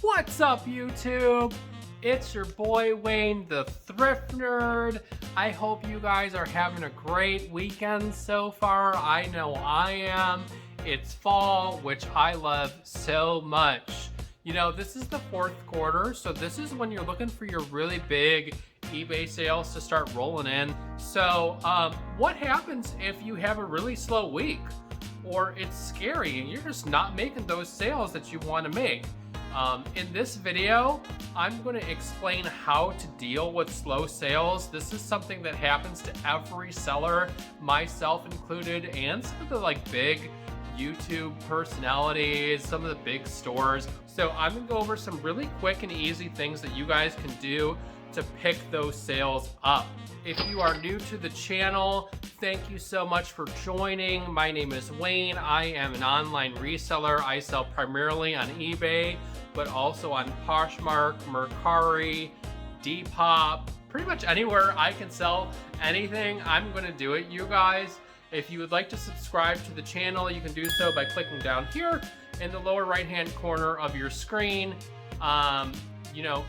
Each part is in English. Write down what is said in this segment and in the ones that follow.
What's up, YouTube? It's your boy Wayne, the Thrift Nerd. I hope you guys are having a great weekend so far. I know I am. It's fall, which I love so much. You know, this is the fourth quarter, so this is when you're looking for your really big eBay sales to start rolling in. So what happens if you have a really slow week? Or it's scary and you're just not making those sales that you want to make? In this video, I'm going to explain how to deal with slow sales. This is something that happens to every seller, myself included, and some of the big YouTube personalities, some of the big stores. So I'm going to go over some really quick and easy things that you guys can do to pick those sales up. If you are new to the channel, thank you so much for joining. My name is Wayne. I am an online reseller. I sell primarily on eBay, but also on Poshmark, Mercari, Depop, pretty much anywhere I can sell anything, I'm gonna do it, you guys. If you would like to subscribe to the channel, you can do so by clicking down here in the lower right-hand corner of your screen.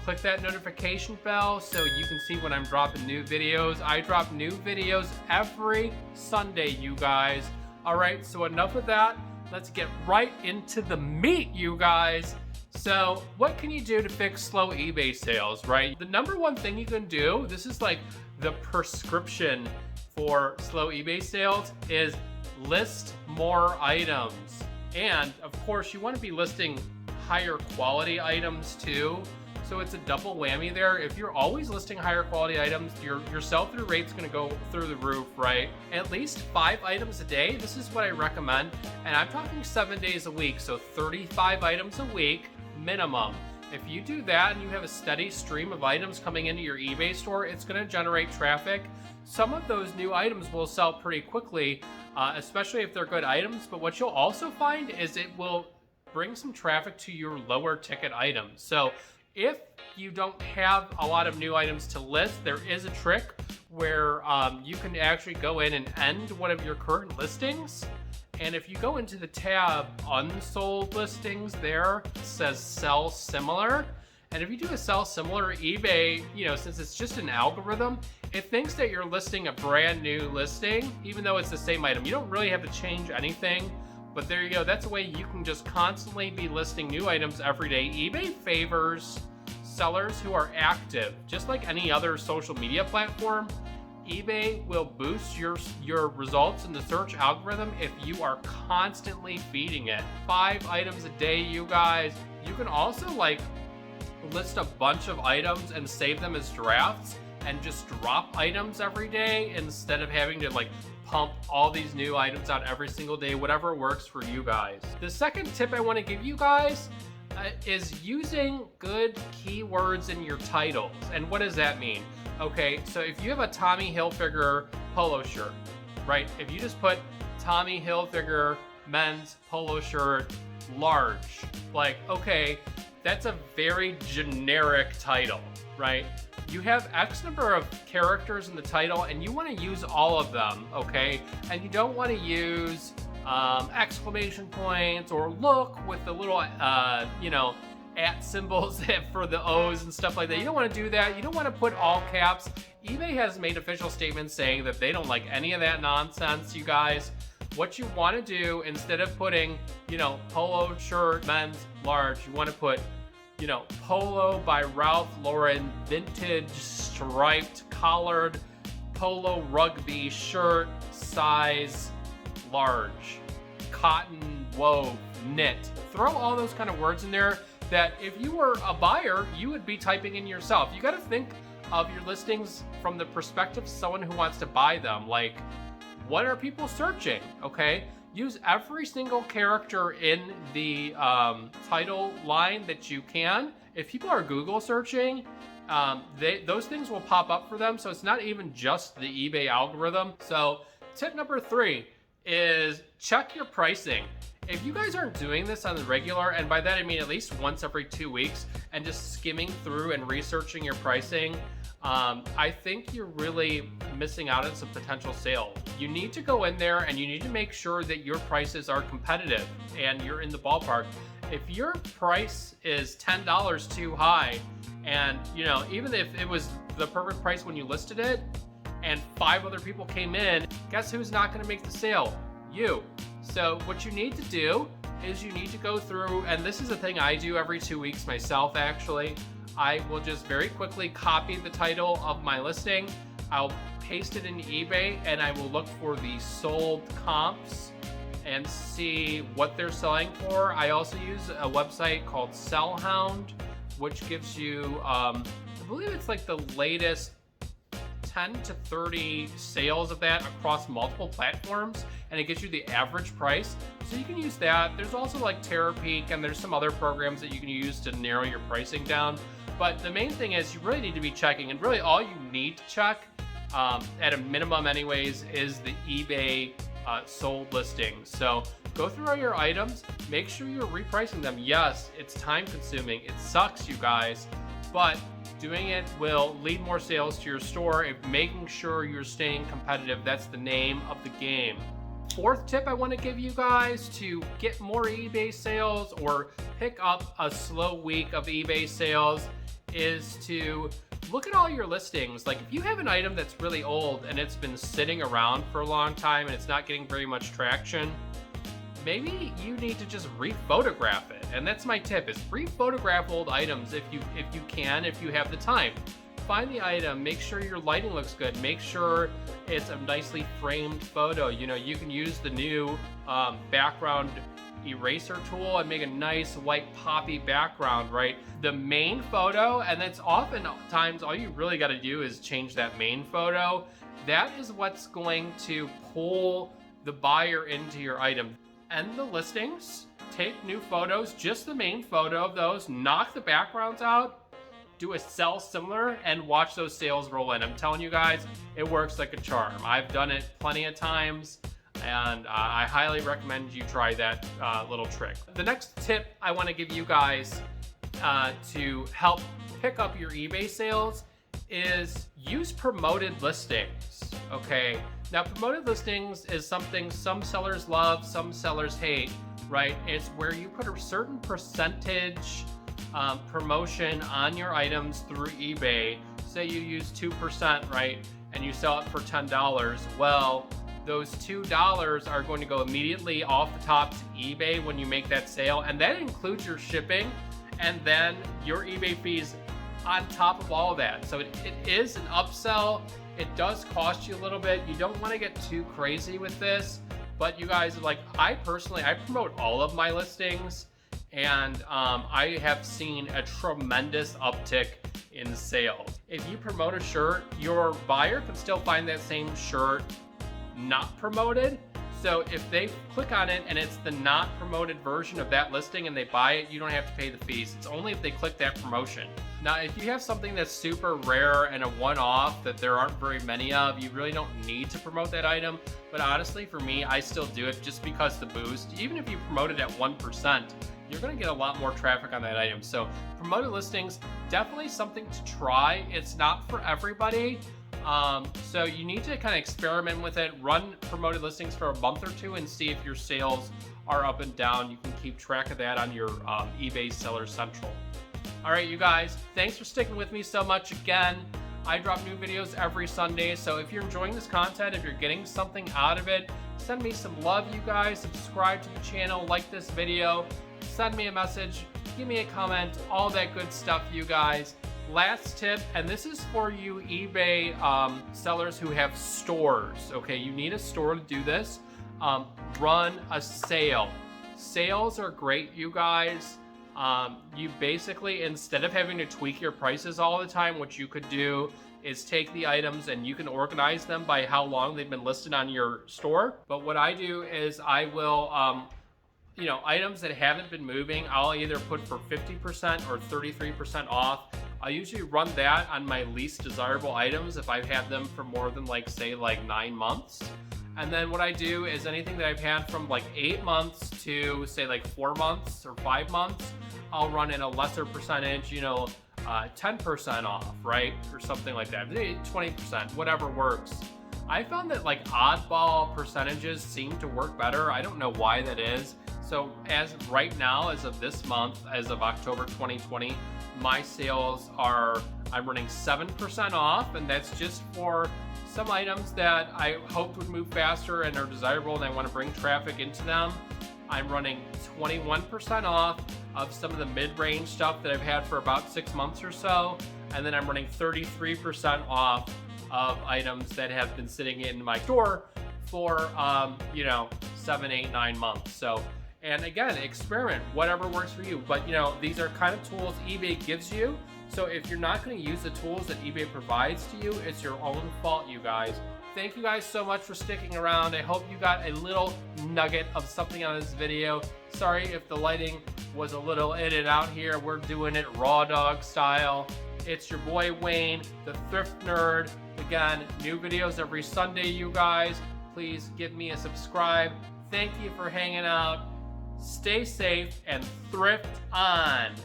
Click that notification bell so you can see when I'm dropping new videos. I drop new videos every Sunday, you guys. All right, so enough of that. Let's get right into the meat, you guys. So what can you do to fix slow eBay sales, right? The number one thing you can do, this is like the prescription for slow eBay sales, is list more items. And of course, you want to be listing higher quality items too. So it's a double whammy there. If you're always listing higher quality items, your sell-through rate's gonna go through the roof, right? At least 5 items a day, this is what I recommend. And I'm talking 7 days a week, so 35 items a week minimum. If you do that and you have a steady stream of items coming into your eBay store, it's gonna generate traffic. Some of those new items will sell pretty quickly, especially if they're good items. But what you'll also find is it will bring some traffic to your lower ticket items. So if you don't have a lot of new items to list, there is a trick where you can actually go in and end one of your current listings. And if you go into the tab unsold listings, there it says sell similar. And if you do a sell similar, eBay, since it's just an algorithm, it thinks that you're listing a brand new listing, even though it's the same item. You don't really have to change anything. But there you go. That's a way you can just constantly be listing new items every day. eBay favors sellers who are active. Just like any other social media platform, eBay will boost your results in the search algorithm if you are constantly feeding it. 5 items a day, you guys. You can also list a bunch of items and save them as drafts and just drop items every day instead of having to pump all these new items out every single day, whatever works for you guys. The second tip I want to give you guys is using good keywords in your titles. And what does that mean? Okay, so if you have a Tommy Hilfiger polo shirt, right? If you just put Tommy Hilfiger men's polo shirt large, okay, that's a very generic title, right? You have X number of characters in the title and you want to use all of them, okay? And you don't want to use exclamation points or look with the little, at symbols for the O's and stuff like that. You don't want to do that. You don't want to put all caps. eBay has made official statements saying that they don't like any of that nonsense, you guys. What you want to do, instead of putting, polo shirt, men's, large, you want to put, polo by Ralph Lauren, vintage, striped, collared, polo rugby shirt, size, large, cotton, wove, knit. Throw all those kind of words in there that if you were a buyer, you would be typing in yourself. You got to think of your listings from the perspective of someone who wants to buy them. What are people searching? Okay, use every single character in the title line that you can. If people are Google searching, those things will pop up for them. So it's not even just the eBay algorithm. So tip number 3 is check your pricing. If you guys aren't doing this on the regular, and by that I mean at least once every 2 weeks, and just skimming through and researching your pricing, I think you're really missing out on some potential sales. You need to go in there and you need to make sure that your prices are competitive and you're in the ballpark. If your price is $10 too high, and even if it was the perfect price when you listed it, and 5 other people came in, guess who's not going to make the sale? You. So what you need to do is you need to go through, and this is a thing I do every 2 weeks myself actually. I will just very quickly copy the title of my listing. I'll paste it into eBay, and I will look for the sold comps and see what they're selling for. I also use a website called Sellhound, which gives you, I believe it's like the latest 10 to 30 sales of that across multiple platforms, and it gives you the average price. So you can use that. There's also like Terapeak, and there's some other programs that you can use to narrow your pricing down. But the main thing is you really need to be checking, and really all you need to check, at a minimum anyways, is the eBay sold listings. So go through all your items, make sure you're repricing them. Yes, it's time consuming. It sucks, you guys, but doing it will lead more sales to your store. If making sure you're staying competitive, that's the name of the game. Fourth tip I want to give you guys to get more eBay sales or pick up a slow week of eBay sales is to look at all your listings. Like if you have an item that's really old and it's been sitting around for a long time and it's not getting very much traction, maybe you need to just re-photograph it. And that's my tip, is re-photograph old items if you can, if you have the time. Find the item, make sure your lighting looks good, make sure it's a nicely framed photo. You can use the new background eraser tool and make a nice white poppy background, right? The main photo, and that's oftentimes all you really got to do is change that main photo. That is what's going to pull the buyer into your item. End the listings, take new photos, just the main photo of those, knock the backgrounds out, do a sell similar, and watch those sales roll in. I'm telling you guys, it works like a charm. I've done it plenty of times, and I highly recommend you try that little trick. The next tip I want to give you guys to help pick up your eBay sales is use promoted listings, okay? Now, promoted listings is something some sellers love, some sellers hate, right? It's where you put a certain percentage promotion on your items through eBay. Say you use 2%, right? And you sell it for $10. Well, those $2 are going to go immediately off the top to eBay when you make that sale, and that includes your shipping and then your eBay fees on top of all of that. So it is an upsell. It does cost you a little bit. You don't want to get too crazy with this, but you guys, like I promote all of my listings, and I have seen a tremendous uptick in sales. If you promote a shirt, your buyer can still find that same shirt not promoted. So if they click on it and it's the not promoted version of that listing and they buy it, you don't have to pay the fees. It's only if they click that promotion. Now, if you have something that's super rare and a one-off that there aren't very many of, you really don't need to promote that item. But honestly, for me, I still do it just because the boost, even if you promote it at 1%, you're going to get a lot more traffic on that item. So promoted listings, definitely something to try. It's not for everybody. So you need to kind of experiment with it, run promoted listings for a month or two and see if your sales are up and down. You can keep track of that on your eBay Seller Central. All right, you guys, thanks for sticking with me so much again. I drop new videos every Sunday, so if you're enjoying this content, if you're getting something out of it, send me some love, you guys. Subscribe to the channel, like this video, send me a message, give me a comment, all that good stuff, you guys. Last tip, and this is for you eBay sellers who have stores, okay? You need a store to do this. Run a sale. Sales are great, you guys. You basically, instead of having to tweak your prices all the time, what you could do is take the items and you can organize them by how long they've been listed on your store. But what I do is I will, items that haven't been moving, I'll either put for 50% or 33% off. I usually run that on my least desirable items if I've had them for more than say 9 months. And then what I do is anything that I've had from 8 months to say 4 months or 5 months, I'll run in a lesser percentage, 10% off, right? Or something like that, 20%, whatever works. I found that like oddball percentages seem to work better. I don't know why that is. So as right now, as of this month, as of October 2020, my sales are, I'm running 7% off, and that's just for some items that I hoped would move faster and are desirable and I want to bring traffic into them. I'm running 21% off of some of the mid-range stuff that I've had for about 6 months or so, and then I'm running 33% off of items that have been sitting in my store for 7, 8, 9 months. So, and again, experiment whatever works for you. But these are kind of tools eBay gives you. So if you're not going to use the tools that eBay provides to you, it's your own fault, you guys. Thank you guys so much for sticking around. I hope you got a little nugget of something on this video. Sorry if the lighting was a little in and out here. We're doing it raw dog style. It's your boy Wayne, the Thrift Nerd. Again, new videos every Sunday, you guys. Please give me a subscribe. Thank you for hanging out. Stay safe and thrift on.